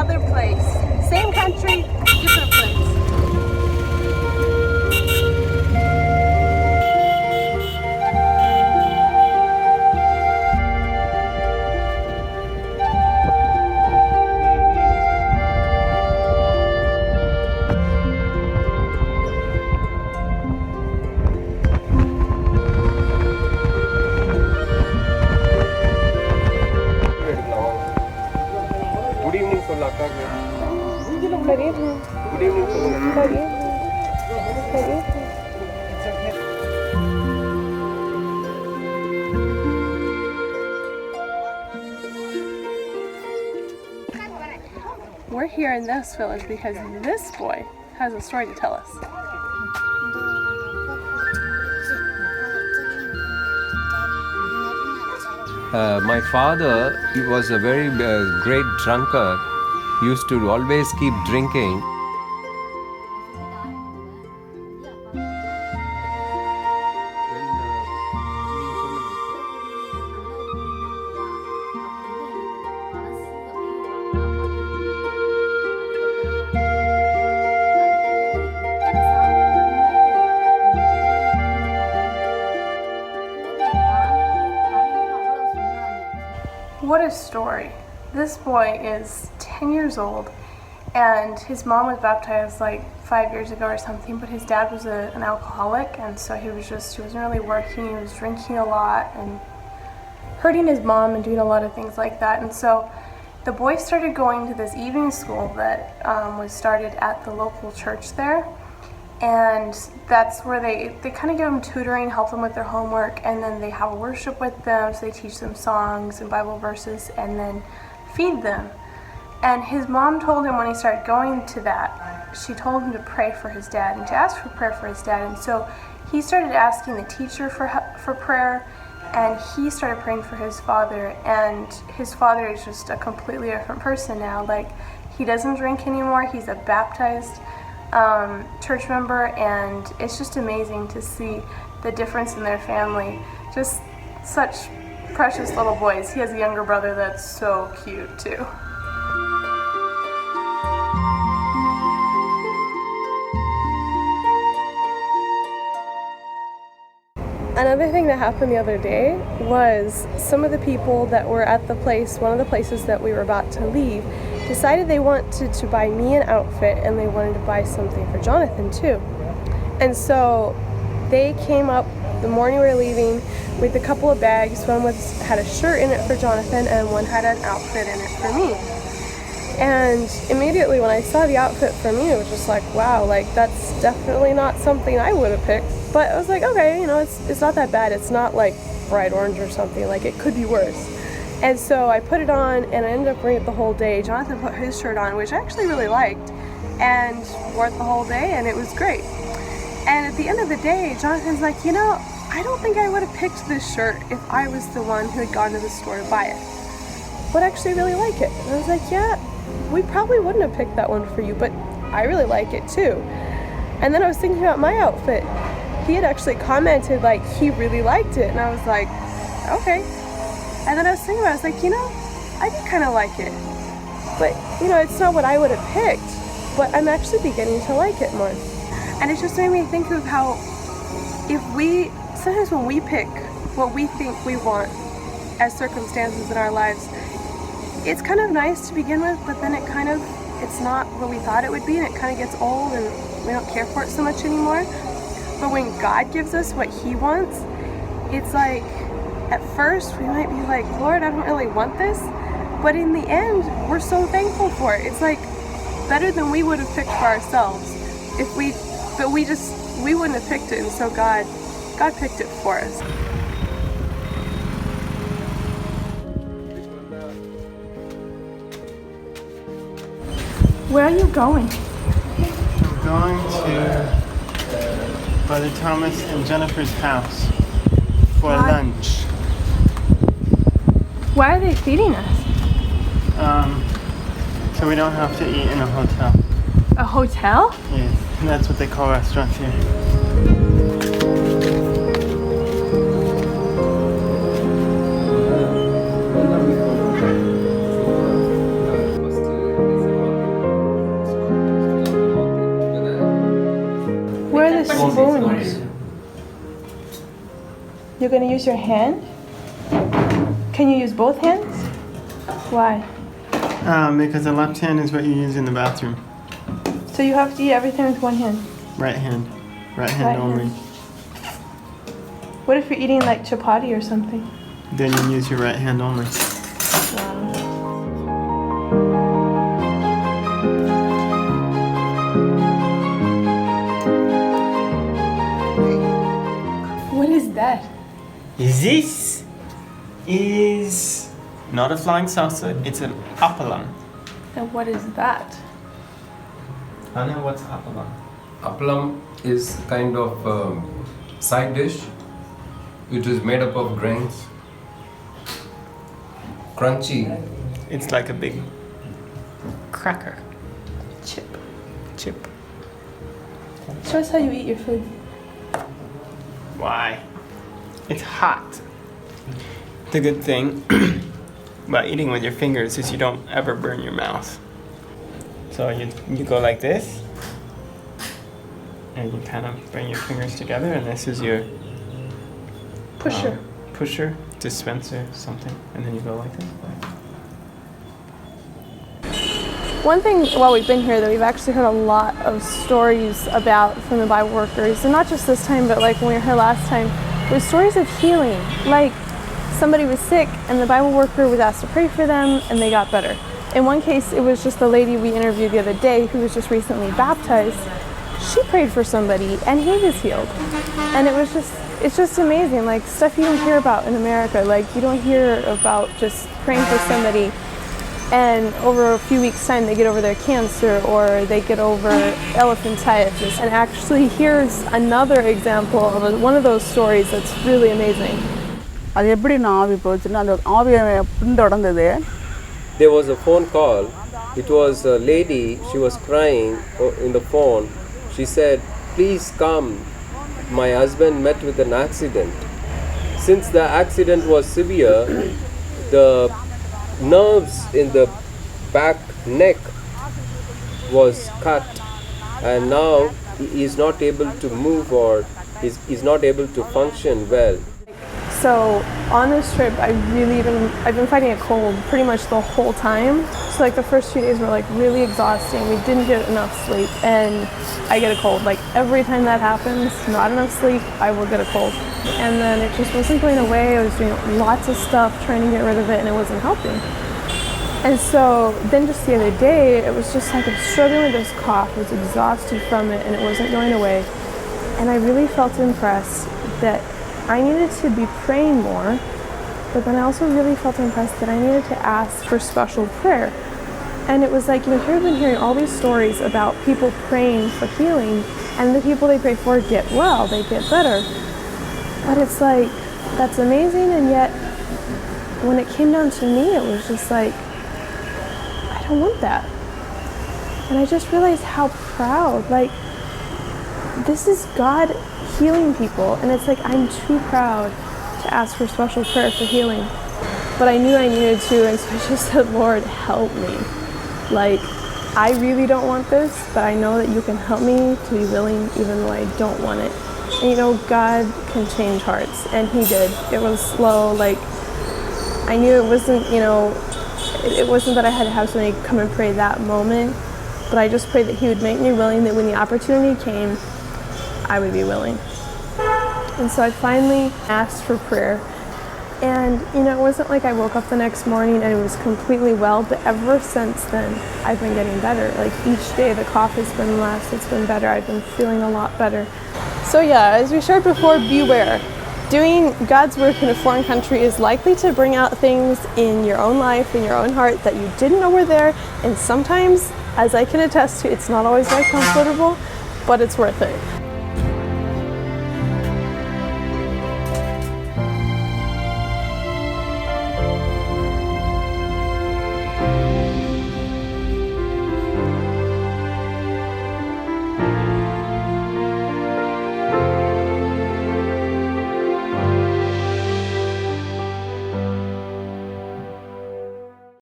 another place. Same country, different place. Good evening. Good evening, sir. Good evening. Good evening. We're here in this village because this boy has a story to tell us. My father, he was a very great drunkard. He used to always keep drinking. What a story. This boy is 10 years old and his mom was baptized like 5 years ago or something, but his dad was an alcoholic, and so he wasn't really working, he was drinking a lot and hurting his mom and doing a lot of things like that. And so the boy started going to this evening school that was started at the local church there. And that's where they kind of give them tutoring, help them with their homework, and then they have a worship with them, so they teach them songs and Bible verses and then feed them. And his mom told him when he started going to that, she told him to pray for his dad and to ask for prayer for his dad. And so he started asking the teacher for prayer, and he started praying for his father. And his father is just a completely different person now. Like, he doesn't drink anymore, he's a baptized church member, and it's just amazing to see the difference in their family. Just such precious little boys. He has a younger brother that's so cute too. Another thing that happened the other day was some of the people that were at the place, one of the places that we were about to leave, decided they wanted to buy me an outfit and they wanted to buy something for Jonathan too. And so they came up the morning we were leaving with a couple of bags. One had a shirt in it for Jonathan and one had an outfit in it for me. And immediately when I saw the outfit for me, it was just like, wow, like that's definitely not something I would have picked. But I was like, okay, it's not that bad. It's not like bright orange or something, like it could be worse. And so I put it on and I ended up wearing it the whole day. Jonathan put his shirt on, which I actually really liked, and wore it the whole day, and it was great. And at the end of the day, Jonathan's like, I don't think I would have picked this shirt if I was the one who had gone to the store to buy it. But I actually really like it. And I was like, yeah, we probably wouldn't have picked that one for you, but I really like it too. And then I was thinking about my outfit. He had actually commented like he really liked it, and I was like, okay. And then I was thinking about it, I was like, I do kind of like it. But, it's not what I would have picked, but I'm actually beginning to like it more. And it just made me think of how sometimes when we pick what we think we want as circumstances in our lives, it's kind of nice to begin with, but then it's not what we thought it would be, and it kind of gets old and we don't care for it so much anymore. But when God gives us what He wants, it's like, at first we might be like, Lord, I don't really want this, but in the end, we're so thankful for it. It's like better than we would have picked for ourselves but we wouldn't have picked it, and so God picked it for us. Where are you going? I'm going to Brother Thomas and Jennifer's house for lunch. Why are they feeding us? So we don't have to eat in a hotel. A hotel? Yes, that's what they call restaurants here. You're gonna use your hand? Can you use both hands? Why? Because the left hand is what you use in the bathroom. So you have to eat everything with one hand? Right hand. Right hand only. What if you're eating like chapati or something? Then you use your right hand only. Wow. What is that? This is not a flying saucer, it's an appalam. And what is that? Anna, what's appalam? Appalam is kind of side dish. It is made up of grains. Crunchy. It's like a big cracker. Chip. Chip. Show us how you eat your food. Why? It's hot. The good thing about eating with your fingers is you don't ever burn your mouth. So you go like this, and you kind of bring your fingers together, and this is your pusher, dispenser, something, and then you go like this. One thing while we've been here that we've actually heard a lot of stories about from the Bible workers, and not just this time, but like when we were here last time, was stories of healing. Like somebody was sick and the Bible worker was asked to pray for them and they got better. In one case, it was just the lady we interviewed the other day who was just recently baptized. She prayed for somebody and he was healed. And it's just amazing, like stuff you don't hear about in America. Like you don't hear about just praying for somebody and over a few weeks' time they get over their cancer or they get over elephantiasis. And actually here's another example of one of those stories that's really amazing. There was a phone call. It was a lady, she was crying in the phone. She said, "Please come. My husband met with an accident. Since the accident was severe, the nerves in the back neck was cut and now he is not able to move or is not able to function well." So on this trip, I've been fighting a cold pretty much the whole time. So like the first 2 days were like really exhausting. We didn't get enough sleep and I get a cold. Like every time that happens, not enough sleep, I will get a cold. And then it just wasn't going away. I was doing lots of stuff trying to get rid of it and it wasn't helping. And so then just the other day, it was just like I was struggling with this cough. I was exhausted from it and it wasn't going away. And I really felt impressed that I needed to be praying more, but then I also really felt impressed that I needed to ask for special prayer. And it was like, here I've been hearing all these stories about people praying for healing, and the people they pray for get well, they get better. But it's like, that's amazing, and yet when it came down to me, it was just like, I don't want that. And I just realized how proud, like, this is God healing people, and it's like I'm too proud to ask for special prayer for healing. But I knew I needed to, and so I just said, Lord, help me. Like, I really don't want this, but I know that you can help me to be willing even though I don't want it. And God can change hearts, and he did. It was slow, like, I knew it wasn't, it wasn't that I had to have somebody come and pray that moment, but I just prayed that he would make me willing, that when the opportunity came, I would be willing. And so I finally asked for prayer. And, it wasn't like I woke up the next morning and it was completely well, but ever since then, I've been getting better. Like each day the cough has been less, it's been better. I've been feeling a lot better. So yeah, as we shared before, beware. Doing God's work in a foreign country is likely to bring out things in your own life, in your own heart that you didn't know were there. And sometimes, as I can attest to, it's not always very comfortable, but it's worth it.